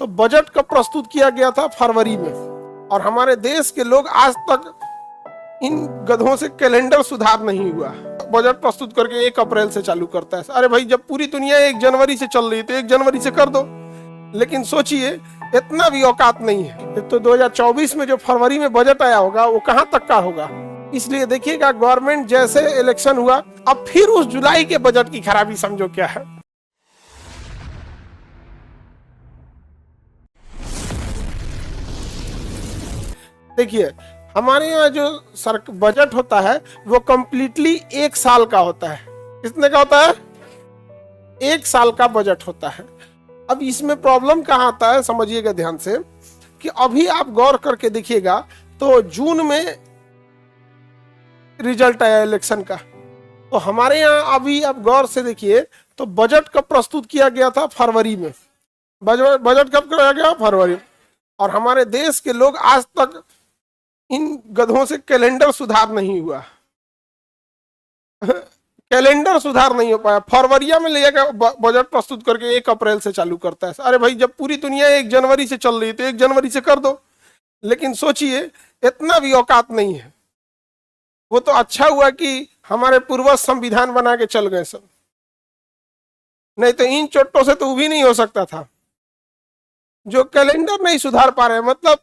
तो बजट कब प्रस्तुत किया गया था? फरवरी में। और हमारे देश के लोग आज तक इन गधों से कैलेंडर सुधार नहीं हुआ। बजट प्रस्तुत करके 1 अप्रैल से चालू करता है। अरे भाई, जब पूरी दुनिया 1 जनवरी से चल रही है तो 1 जनवरी से कर दो। लेकिन सोचिए, इतना भी औकात नहीं है। तो 2024 में जो फरवरी में बजट आया होगा वो कहां तक का होगा। इसलिए देखिएगा, गवर्नमेंट जैसे इलेक्शन हुआ, अब फिर उस जुलाई के बजट की खराबी समझो क्या है। देखिए, हमारे यहाँ जो बजट होता है वो कंप्लीटली 1 साल का होता है। कितने का होता है? 1 साल का बजट होता है। अब इसमें प्रॉब्लम कहाँ आता है, समझिएगा ध्यान से, कि अभी आप गौर करके देखिएगा तो जून में रिजल्ट आया इलेक्शन का। तो हमारे यहाँ अभी आप गौर से देखिए तो बजट कब प्रस्तुत किया गया था? फरवरी में। बजट कब कराया गया? फरवरी। और हमारे देश के लोग आज तक इन गधों से कैलेंडर सुधार नहीं हुआ। कैलेंडर सुधार नहीं हो पाया। फरवरी में ले गया बजट प्रस्तुत करके 1 अप्रैल से चालू करता है। अरे भाई, जब पूरी दुनिया 1 जनवरी से चल रही है तो 1 जनवरी से कर दो। लेकिन सोचिए, इतना भी औकात नहीं है। वो तो अच्छा हुआ कि हमारे पूर्वज संविधान बना के चल गए सब, नहीं तो इन चोटों से तो वो भी नहीं हो सकता था। जो कैलेंडर नहीं सुधार पा रहे, मतलब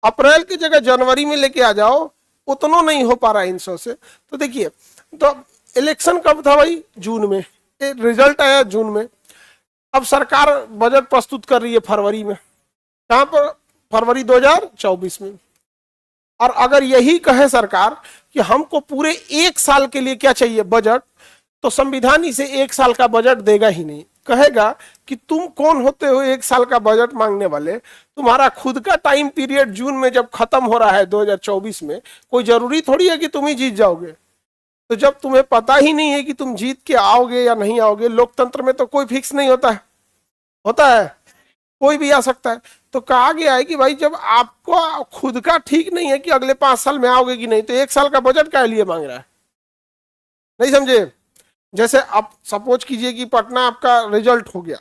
अप्रैल की जगह जनवरी में लेके आ जाओ, उतना नहीं हो पा रहा है इन सौ से। तो देखिए, तो इलेक्शन कब था भाई? जून में। रिजल्ट आया जून में। अब सरकार बजट प्रस्तुत कर रही है फरवरी में। कहां पर? फरवरी 2024 में। और अगर यही कहे सरकार कि हमको पूरे 1 साल के लिए क्या चाहिए बजट, तो संविधान इसे 1 साल का बजट देगा ही नहीं। कहेगा कि तुम कौन होते हो 1 साल का बजट मांगने वाले? तुम्हारा खुद का टाइम पीरियड जून में जब खत्म हो रहा है 2024 में, कोई जरूरी थोड़ी है कि तुम ही जीत जाओगे। तो जब तुम्हें पता ही नहीं है कि तुम जीत के आओगे या नहीं आओगे, लोकतंत्र में तो कोई फिक्स नहीं होता है। होता है? कोई भी आ सकता है। तो कहा गया है कि भाई, जब आपको खुद का ठीक नहीं है कि अगले 5 साल में आओगे कि नहीं, तो 1 साल का बजट क्या लिए मांग रहा है? नहीं समझे? जैसे आप सपोज कीजिए कि पटना आपका रिजल्ट हो गया,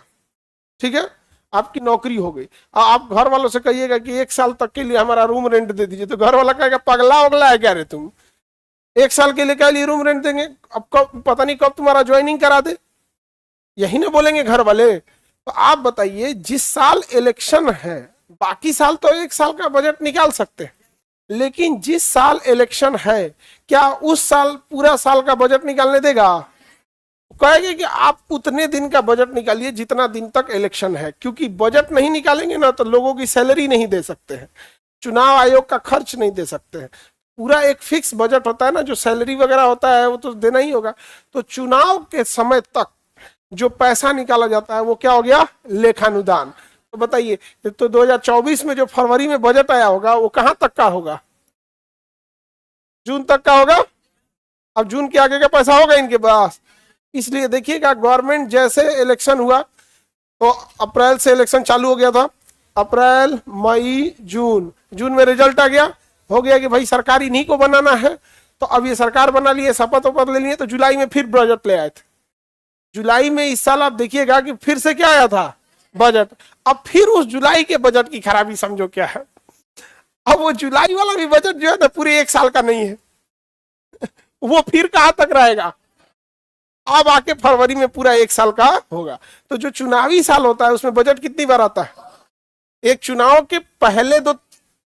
ठीक है, आपकी नौकरी हो गई। आप घर वालों से कहिएगा कि 1 साल तक के लिए हमारा रूम रेंट दे दीजिए, तो घर वाला कहेगा पगला उगला है क्या रे तुम, 1 साल के लिए क्या लिए रूम रेंट देंगे? अब कब, पता नहीं कब तुम्हारा ज्वाइनिंग करा दे। यही ना बोलेंगे घर वाले। तो आप बताइए, जिस साल इलेक्शन है, बाकी साल तो 1 साल का बजट निकाल सकते हैं, लेकिन जिस साल इलेक्शन है, क्या उस साल पूरा साल का बजट निकालने देगा? कहेंगे कि आप उतने दिन का बजट निकालिए जितना दिन तक इलेक्शन है, क्योंकि बजट नहीं निकालेंगे ना तो लोगों की सैलरी नहीं दे सकते हैं, चुनाव आयोग का खर्च नहीं दे सकते हैं। पूरा एक फिक्स बजट होता है ना, जो सैलरी वगैरह होता है वो तो देना ही होगा। तो चुनाव के समय तक जो पैसा निकाला जाता है वो क्या हो गया? लेखानुदान। तो बताइए, तो 2024 में जो फरवरी में बजट आया होगा वो कहां तक का होगा? जून तक का होगा। अब जून के आगे का पैसा होगा इनके पास। इसलिए देखिएगा, गवर्नमेंट जैसे इलेक्शन हुआ तो अप्रैल से इलेक्शन चालू हो गया था। अप्रैल, मई, जून। जून में रिजल्ट आ गया, हो गया कि भाई सरकार इन्हीं को बनाना है। तो अब ये सरकार बना लिए, शपथ वपथ ले लिए, तो जुलाई में फिर बजट ले आए थे। जुलाई में इस साल आप देखिएगा कि फिर से क्या आया था? बजट। अब फिर उस जुलाई के बजट की खराबी समझो क्या है। अब वो जुलाई वाला भी बजट जो है ना, पूरे 1 साल का नहीं है। वो फिर कहां तक रहेगा? अब आके फरवरी में पूरा 1 साल का होगा। तो जो चुनावी साल होता है उसमें बजट कितनी बार आता है? एक चुनाव के पहले 2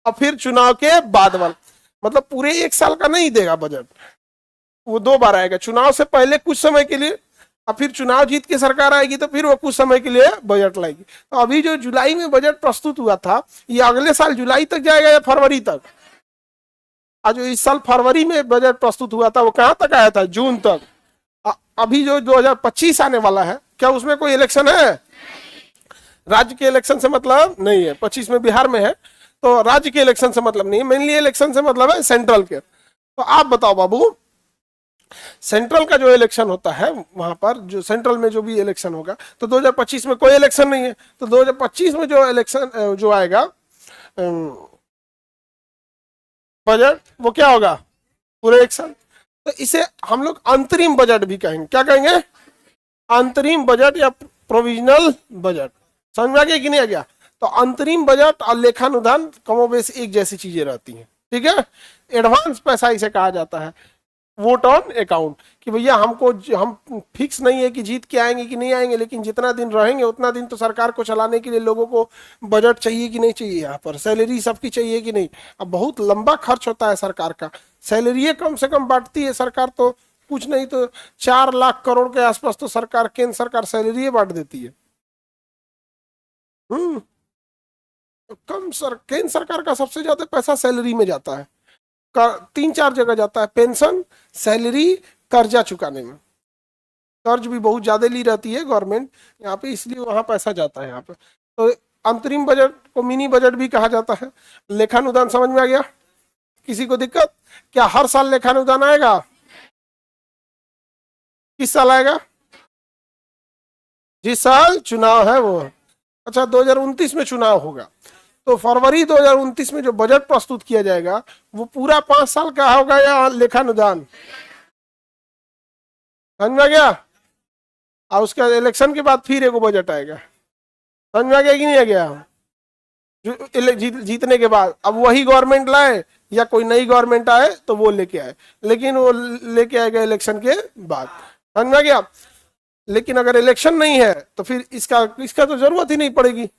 और फिर चुनाव के बाद वाला, मतलब पूरे 1 साल का नहीं देगा बजट। वो 2 बार आएगा, चुनाव से पहले कुछ समय के लिए, और फिर चुनाव जीत के सरकार आएगी तो फिर वो कुछ समय के लिए बजट लाएगी। तो अभी जो जुलाई में बजट प्रस्तुत हुआ था, ये अगले साल जुलाई तक जाएगा या फरवरी तक? आज जो इस साल फरवरी में बजट प्रस्तुत हुआ था वो कहां तक आया था? जून तक। अभी जो 2025 आने वाला है, क्या उसमें कोई इलेक्शन है? राज्य के इलेक्शन से मतलब नहीं है। 25 में बिहार में है, तो राज्य के इलेक्शन से मतलब नहीं है। मेनली इलेक्शन से मतलब है सेंट्रल के। तो आप बताओ बाबू, सेंट्रल का जो इलेक्शन होता है, वहां पर जो सेंट्रल में जो भी इलेक्शन होगा, तो 2025 में कोई इलेक्शन नहीं है। तो 2025 में जो इलेक्शन जो आएगा बजट, वो क्या होगा? पूरे 1 साल। तो इसे हम लोग अंतरिम बजट भी कहेंगे। क्या कहेंगे? अंतरिम बजट या प्रोविजनल बजट। समझ में आ गया कि नहीं आ गया? तो अंतरिम बजट और लेखानुदान कमोबेश एक जैसी चीजें रहती हैं, ठीक है। एडवांस पैसा इसे कहा जाता है, वोट ऑन अकाउंट, कि भैया हमको हम फिक्स नहीं है कि जीत के आएंगे कि नहीं आएंगे, लेकिन जितना दिन रहेंगे उतना दिन तो सरकार को चलाने के लिए लोगों को बजट चाहिए कि नहीं चाहिए, यहाँ पर सैलरी सबकी चाहिए कि नहीं। अब बहुत लंबा खर्च होता है सरकार का, सैलरी कम से कम बांटती है सरकार, तो कुछ नहीं तो 4 लाख करोड़ के आसपास तो सरकार, केंद्र सरकार सैलरी बांट देती है। केंद्र सरकार का सबसे ज्यादा पैसा सैलरी में जाता है, 3-4 जगह जाता है, पेंशन, सैलरी, कर्जा चुकाने में। कर्ज भी बहुत ज्यादा ली रहती है गवर्नमेंट यहाँ पे, इसलिए वहां पैसा जाता है यहाँ पे। तो अंतरिम बजट को मिनी बजट भी कहा जाता है। लेखानुदान समझ में आ गया? किसी को दिक्कत? क्या हर साल लेखानुदान आएगा? किस साल आएगा? जिस साल चुनाव है वो। अच्छा, 2029 में चुनाव होगा, तो फरवरी 2029 में जो बजट प्रस्तुत किया जाएगा वो पूरा 5 साल का होगा या लेखानुदान? समझ में आ गया? और उसके इलेक्शन के बाद फिर एगो बजट आएगा। समझ में आ गया कि नहीं आ गया? जीतने के बाद अब वही गवर्नमेंट लाए या कोई नई गवर्नमेंट आए तो वो लेके आए, लेकिन वो लेके आएगा इलेक्शन के बाद। समझ में आ गया? लेकिन अगर इलेक्शन नहीं है तो फिर इसका तो जरूरत ही नहीं पड़ेगी।